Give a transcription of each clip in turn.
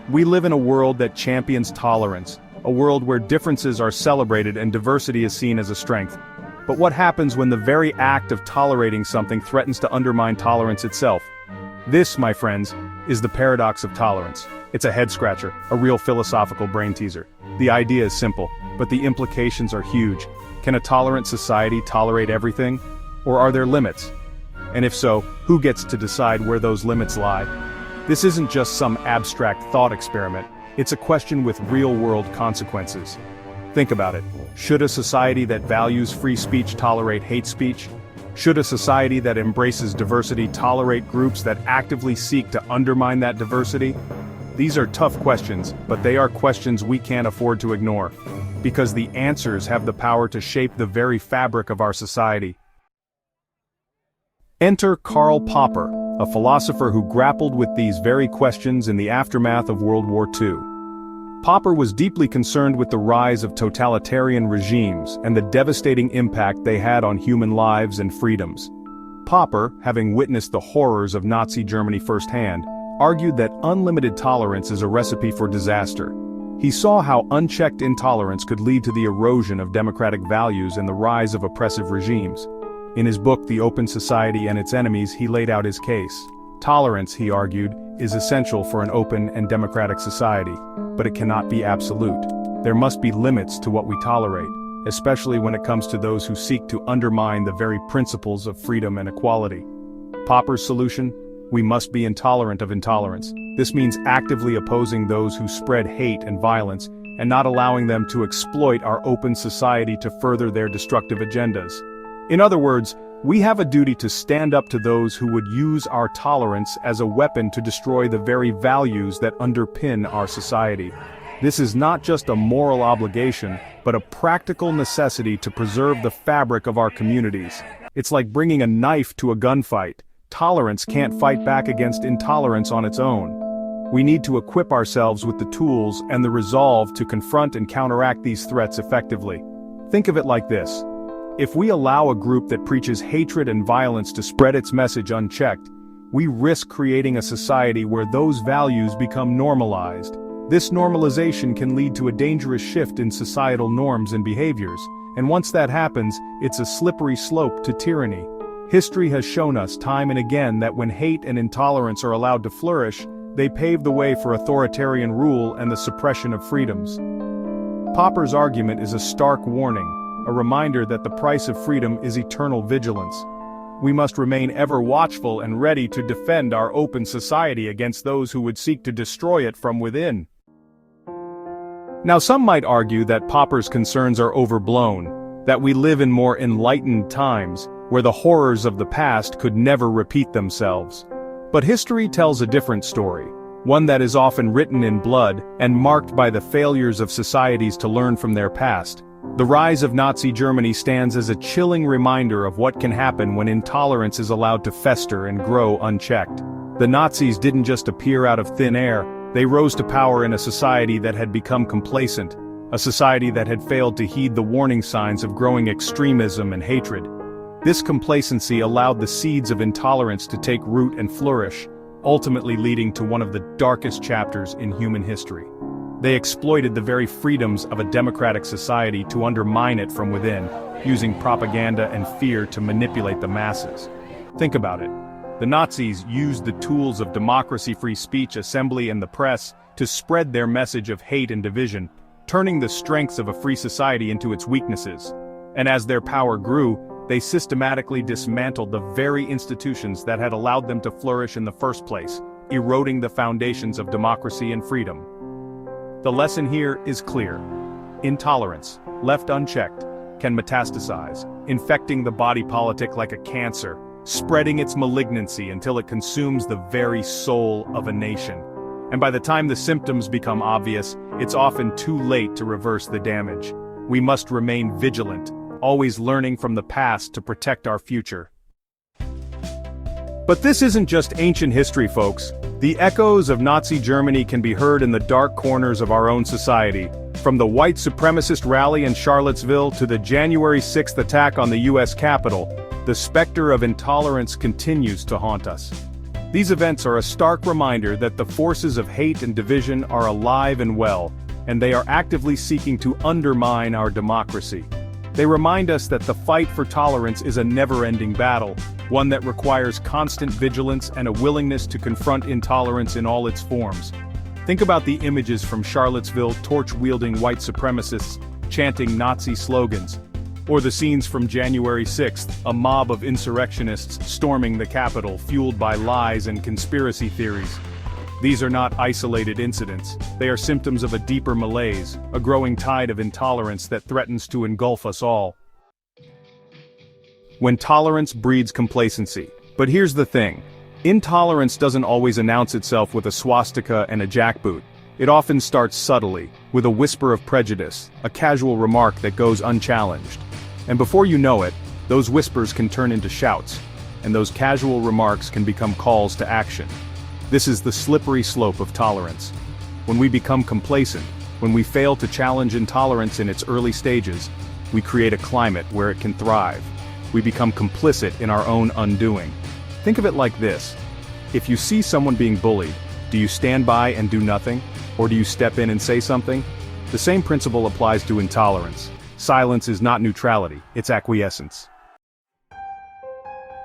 We live in a world that champions tolerance, a world where differences are celebrated and diversity is seen as a strength. But what happens when the very act of tolerating something threatens to undermine tolerance itself? This, my friends, is the paradox of tolerance. It's a head-scratcher, a real philosophical brain-teaser. The idea is simple, but the implications are huge. Can a tolerant society tolerate everything? Or are there limits? And if so, who gets to decide where those limits lie? This isn't just some abstract thought experiment, it's a question with real-world consequences. Think about it. Should a society that values free speech tolerate hate speech? Should a society that embraces diversity tolerate groups that actively seek to undermine that diversity? These are tough questions, but they are questions we can't afford to ignore. Because the answers have the power to shape the very fabric of our society. Enter Karl Popper, a philosopher who grappled with these very questions in the aftermath of World War II. Popper was deeply concerned with the rise of totalitarian regimes and the devastating impact they had on human lives and freedoms. Popper, having witnessed the horrors of Nazi Germany firsthand, argued that unlimited tolerance is a recipe for disaster. He saw how unchecked intolerance could lead to the erosion of democratic values and the rise of oppressive regimes. In his book The Open Society and Its Enemies, he laid out his case. Tolerance, he argued, is essential for an open and democratic society, but it cannot be absolute. There must be limits to what we tolerate, especially when it comes to those who seek to undermine the very principles of freedom and equality. Popper's solution? We must be intolerant of intolerance. This means actively opposing those who spread hate and violence, and not allowing them to exploit our open society to further their destructive agendas. In other words, we have a duty to stand up to those who would use our tolerance as a weapon to destroy the very values that underpin our society. This is not just a moral obligation, but a practical necessity to preserve the fabric of our communities. It's like bringing a knife to a gunfight. Tolerance can't fight back against intolerance on its own. We need to equip ourselves with the tools and the resolve to confront and counteract these threats effectively. Think of it like this. If we allow a group that preaches hatred and violence to spread its message unchecked, we risk creating a society where those values become normalized. This normalization can lead to a dangerous shift in societal norms and behaviors, and once that happens, it's a slippery slope to tyranny. History has shown us time and again that when hate and intolerance are allowed to flourish, they pave the way for authoritarian rule and the suppression of freedoms. Popper's argument is a stark warning, a reminder that the price of freedom is eternal vigilance. We must remain ever watchful and ready to defend our open society against those who would seek to destroy it from within. Now, some might argue that Popper's concerns are overblown, that we live in more enlightened times, where the horrors of the past could never repeat themselves. But history tells a different story, one that is often written in blood and marked by the failures of societies to learn from their past. The rise of Nazi Germany stands as a chilling reminder of what can happen when intolerance is allowed to fester and grow unchecked. The Nazis didn't just appear out of thin air, they rose to power in a society that had become complacent, a society that had failed to heed the warning signs of growing extremism and hatred. This complacency allowed the seeds of intolerance to take root and flourish, ultimately leading to one of the darkest chapters in human history. They exploited the very freedoms of a democratic society to undermine it from within, using propaganda and fear to manipulate the masses. Think about it. The Nazis used the tools of democracy, free speech, assembly, and the press to spread their message of hate and division, turning the strengths of a free society into its weaknesses. And as their power grew, they systematically dismantled the very institutions that had allowed them to flourish in the first place, eroding the foundations of democracy and freedom. The lesson here is clear. Intolerance, left unchecked, can metastasize, infecting the body politic like a cancer, spreading its malignancy until it consumes the very soul of a nation. And by the time the symptoms become obvious, it's often too late to reverse the damage. We must remain vigilant, always learning from the past to protect our future. But this isn't just ancient history, folks. The echoes of Nazi Germany can be heard in the dark corners of our own society, from the white supremacist rally in Charlottesville to the January 6th attack on the U.S. Capitol. The specter of intolerance continues to haunt us. These events are a stark reminder that the forces of hate and division are alive and well, and they are actively seeking to undermine our democracy. They remind us that the fight for tolerance is a never-ending battle, one that requires constant vigilance and a willingness to confront intolerance in all its forms. Think about the images from Charlottesville torch-wielding white supremacists chanting Nazi slogans, or the scenes from January 6th, a mob of insurrectionists storming the Capitol fueled by lies and conspiracy theories. These are not isolated incidents, they are symptoms of a deeper malaise, a growing tide of intolerance that threatens to engulf us all. When tolerance breeds complacency. But here's the thing. Intolerance doesn't always announce itself with a swastika and a jackboot. It often starts subtly, with a whisper of prejudice, a casual remark that goes unchallenged. And before you know it, those whispers can turn into shouts, and those casual remarks can become calls to action. This is the slippery slope of tolerance. When we become complacent, when we fail to challenge intolerance in its early stages, we create a climate where it can thrive. We become complicit in our own undoing. Think of it like this. If you see someone being bullied, do you stand by and do nothing? Or do you step in and say something? The same principle applies to intolerance. Silence is not neutrality, it's acquiescence.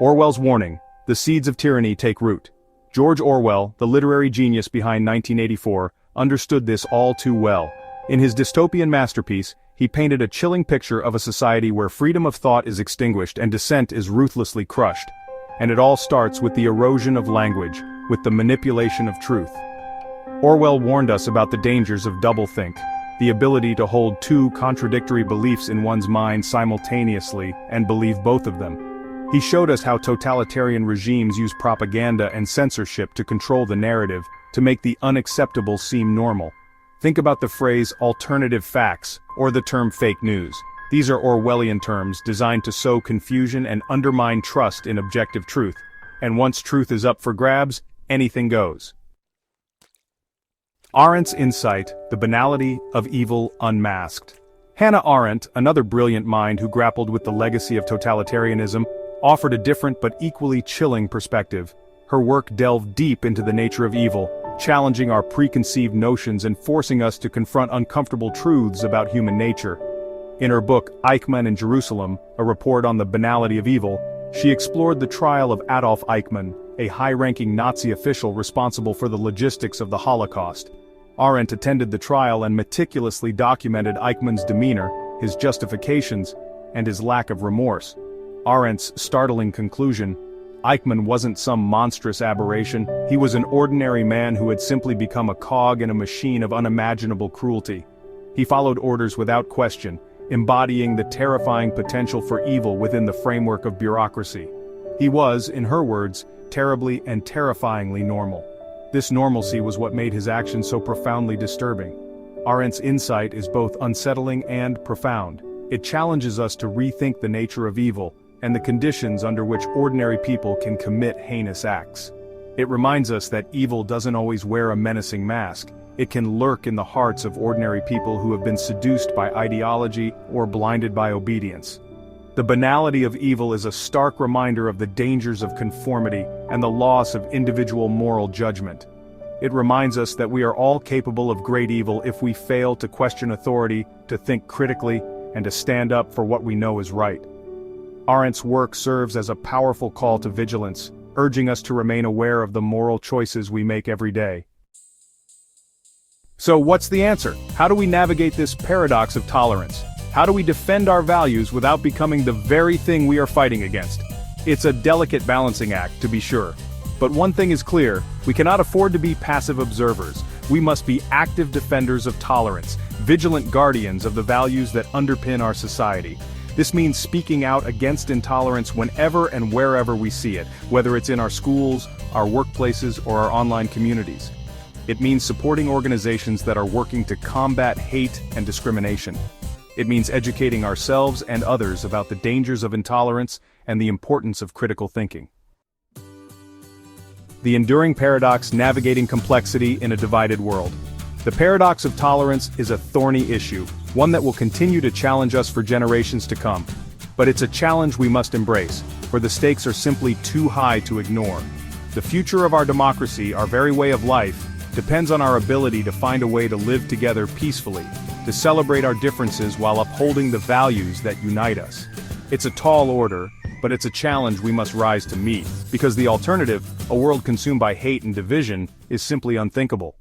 Orwell's warning, the seeds of tyranny take root. George Orwell, the literary genius behind 1984, understood this all too well. In his dystopian masterpiece, he painted a chilling picture of a society where freedom of thought is extinguished and dissent is ruthlessly crushed. And it all starts with the erosion of language, with the manipulation of truth. Orwell warned us about the dangers of doublethink, the ability to hold two contradictory beliefs in one's mind simultaneously and believe both of them. He showed us how totalitarian regimes use propaganda and censorship to control the narrative, to make the unacceptable seem normal. Think about the phrase alternative facts, or the term fake news. These are Orwellian terms designed to sow confusion and undermine trust in objective truth. And once truth is up for grabs, anything goes. Arendt's insight, the banality of evil unmasked. Hannah Arendt, another brilliant mind who grappled with the legacy of totalitarianism, offered a different but equally chilling perspective. Her work delved deep into the nature of evil, challenging our preconceived notions and forcing us to confront uncomfortable truths about human nature. In her book Eichmann in Jerusalem, a report on the banality of evil, she explored the trial of Adolf Eichmann, a high-ranking Nazi official responsible for the logistics of the Holocaust. Arendt attended the trial and meticulously documented Eichmann's demeanor, his justifications, and his lack of remorse. Arendt's startling conclusion: Eichmann wasn't some monstrous aberration, he was an ordinary man who had simply become a cog in a machine of unimaginable cruelty. He followed orders without question, embodying the terrifying potential for evil within the framework of bureaucracy. He was, in her words, terribly and terrifyingly normal. This normalcy was what made his actions so profoundly disturbing. Arendt's insight is both unsettling and profound. It challenges us to rethink the nature of evil, and the conditions under which ordinary people can commit heinous acts. It reminds us that evil doesn't always wear a menacing mask. It can lurk in the hearts of ordinary people who have been seduced by ideology or blinded by obedience. The banality of evil is a stark reminder of the dangers of conformity and the loss of individual moral judgment. It reminds us that we are all capable of great evil if we fail to question authority, to think critically, and to stand up for what we know is right. Arendt's work serves as a powerful call to vigilance, urging us to remain aware of the moral choices we make every day. So what's the answer? How do we navigate this paradox of tolerance? How do we defend our values without becoming the very thing we are fighting against? It's a delicate balancing act, to be sure. But one thing is clear, we cannot afford to be passive observers. We must be active defenders of tolerance, vigilant guardians of the values that underpin our society. This means speaking out against intolerance whenever and wherever we see it, whether it's in our schools, our workplaces, or our online communities. It means supporting organizations that are working to combat hate and discrimination. It means educating ourselves and others about the dangers of intolerance and the importance of critical thinking. The enduring paradox: navigating complexity in a divided world. The paradox of tolerance is a thorny issue, one that will continue to challenge us for generations to come. But it's a challenge we must embrace, for the stakes are simply too high to ignore. The future of our democracy, our very way of life, depends on our ability to find a way to live together peacefully, to celebrate our differences while upholding the values that unite us. It's a tall order, but it's a challenge we must rise to meet, because the alternative, a world consumed by hate and division, is simply unthinkable.